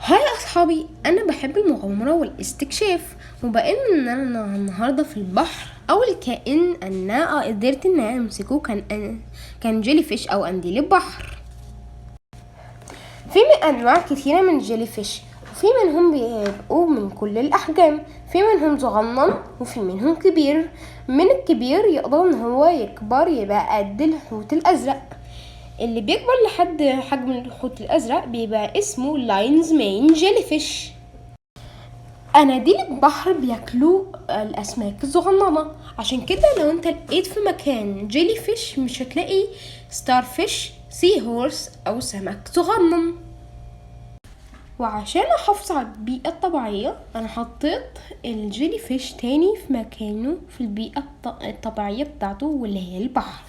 هاي أصحابي، أنا بحب المغامرة والاستكشاف، وبقى إن أنا النهاردة في البحر. أول كائن أنا قدرت إن أنا أمسكه كان جيلي فيش أو قنديل البحر. في أنواع كثيرة من الجيلي فيش، وفي منهم بيبقوا من كل الأحجام، في منهم صغنن وفي منهم كبير. من الكبير يقدر إن هو يكبر يبقى قد الحوت الأزرق. اللي بيكبر لحد حجم الحوت الأزرق بيبقى اسمه لاينز مين جيلي فيش. قناديل البحر بياكلوا الأسماك الصغننة، عشان كده لو انت لقيت في مكان جيلي فيش مش هتلاقي ستار فيش، سي هورس أو سمك صغنن. وعشان أحافظ على البيئة الطبيعية أنا حطيت الجيلي فيش تاني في مكانه في البيئة الطبيعية بتاعته واللي هي البحر.